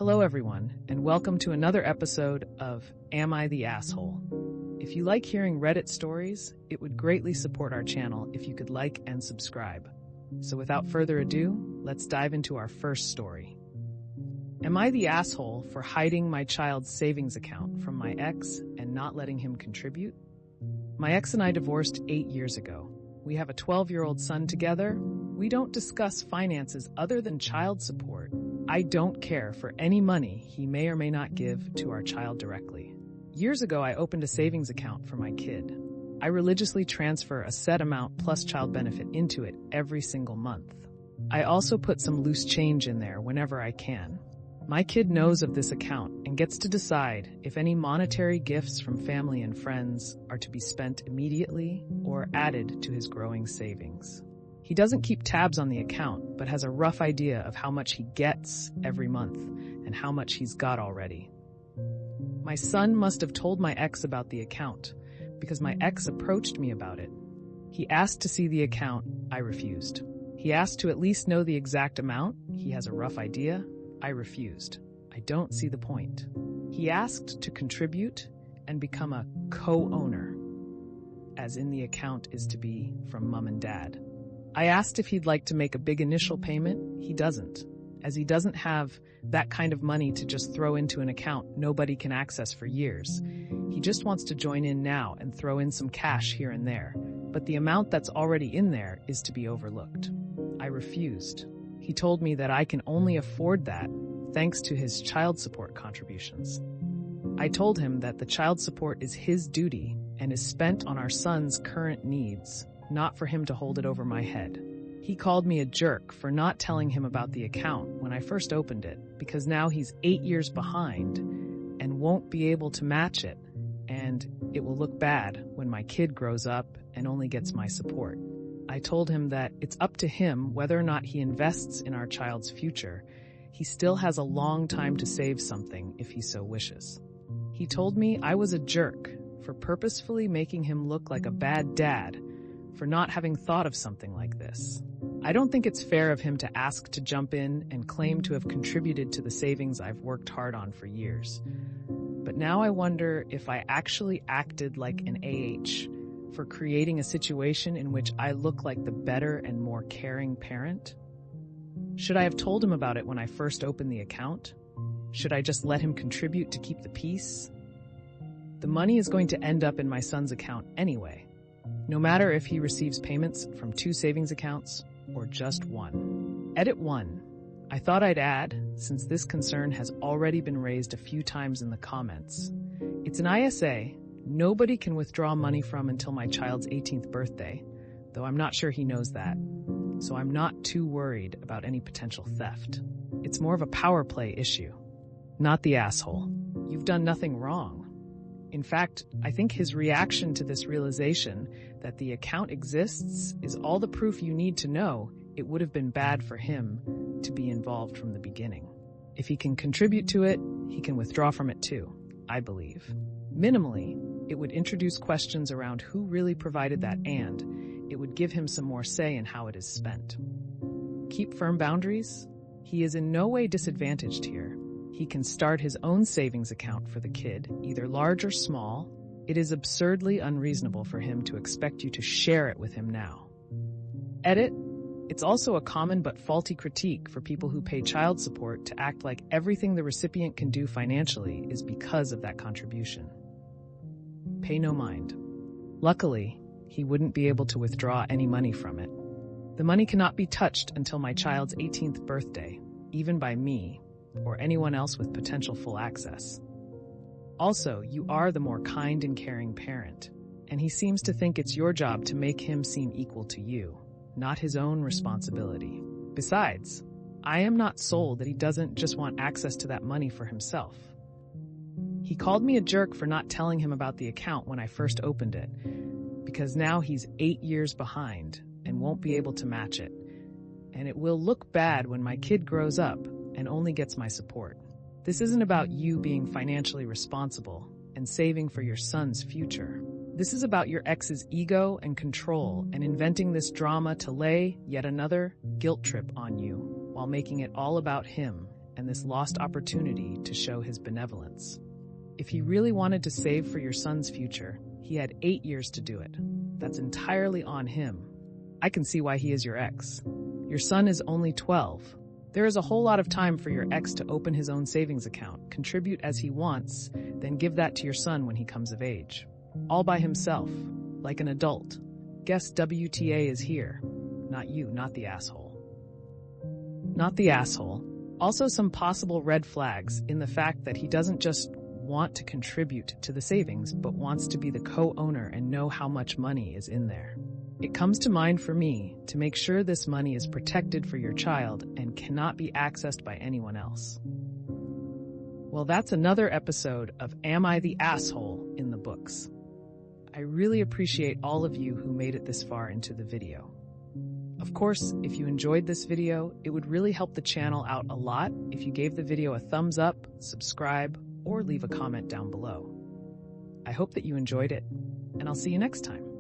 Hello everyone, and welcome to another episode of Am I the Asshole? If you like hearing Reddit stories, it would greatly support our channel if you could like and subscribe. So without further ado, let's dive into our first story. Am I the asshole for hiding my child's savings account from my ex and not letting him contribute? My ex and I divorced 8 years ago. We have a 12-year-old son together. We don't discuss finances other than child support. I don't care for any money he may or may not give to our child directly. Years ago, I opened a savings account for my kid. I religiously transfer a set amount plus child benefit into it every single month. I also put some loose change in there whenever I can. My kid knows of this account and gets to decide if any monetary gifts from family and friends are to be spent immediately or added to his growing savings. He doesn't keep tabs on the account, but has a rough idea of how much he gets every month and how much he's got already. My son must have told my ex about the account because my ex approached me about it. He asked to see the account. I refused. He asked to at least know the exact amount. He has a rough idea. I refused. I don't see the point. He asked to contribute and become a co-owner, as in the account is to be from mom and dad. I asked if he'd like to make a big initial payment. He doesn't. As he doesn't have that kind of money to just throw into an account nobody can access for years. He just wants to join in now and throw in some cash here and there. But the amount that's already in there is to be overlooked. I refused. He told me that I can only afford that thanks to his child support contributions. I told him that the child support is his duty and is spent on our son's current needs, not for him to hold it over my head. He called me a jerk for not telling him about the account when I first opened it, because now he's 8 years behind and won't be able to match it, and it will look bad when my kid grows up and only gets my support. I told him that it's up to him whether or not he invests in our child's future. He still has a long time to save something if he so wishes. He told me I was a jerk for purposefully making him look like a bad dad for not having thought of something like this. I don't think it's fair of him to ask to jump in and claim to have contributed to the savings I've worked hard on for years. But now I wonder if I actually acted like an AH for creating a situation in which I look like the better and more caring parent? Should I have told him about it when I first opened the account? Should I just let him contribute to keep the peace? The money is going to end up in my son's account anyway, no matter if he receives payments from 2 savings accounts or just 1. Edit 1. I thought I'd add, since this concern has already been raised a few times in the comments. It's an ISA nobody can withdraw money from until my child's 18th birthday, though I'm not sure he knows that, so I'm not too worried about any potential theft. It's more of a power play issue, not the asshole. You've done nothing wrong. In fact, I think his reaction to this realization that the account exists is all the proof you need to know it would have been bad for him to be involved from the beginning. If he can contribute to it, he can withdraw from it too, I believe. Minimally, it would introduce questions around who really provided that, and it would give him some more say in how it is spent. Keep firm boundaries. He is in no way disadvantaged here. He can start his own savings account for the kid, either large or small. It is absurdly unreasonable for him to expect you to share it with him now. Edit. It's also a common but faulty critique for people who pay child support to act like everything the recipient can do financially is because of that contribution. Pay no mind. Luckily, he wouldn't be able to withdraw any money from it. The money cannot be touched until my child's 18th birthday, even by me or anyone else with potential full access. Also, you are the more kind and caring parent, and he seems to think it's your job to make him seem equal to you, not his own responsibility. Besides, I am not sold that he doesn't just want access to that money for himself. He called me a jerk for not telling him about the account when I first opened it, because now he's 8 years behind and won't be able to match it, and it will look bad when my kid grows up and only gets my support. This isn't about you being financially responsible and saving for your son's future. This is about your ex's ego and control and inventing this drama to lay yet another guilt trip on you while making it all about him and this lost opportunity to show his benevolence. If he really wanted to save for your son's future, he had 8 years to do it. That's entirely on him. I can see why he is your ex. Your son is only 12. There is a whole lot of time for your ex to open his own savings account, contribute as he wants, then give that to your son when he comes of age. All by himself, like an adult. Guess WTA is here. Not you, not the asshole. Not the asshole. Also some possible red flags in the fact that he doesn't just want to contribute to the savings, but wants to be the co-owner and know how much money is in there. It comes to mind for me to make sure this money is protected for your child and cannot be accessed by anyone else. Well, that's another episode of Am I the Asshole in the books. I really appreciate all of you who made it this far into the video. Of course, if you enjoyed this video, it would really help the channel out a lot if you gave the video a thumbs up, subscribe, or leave a comment down below. I hope that you enjoyed it, and I'll see you next time.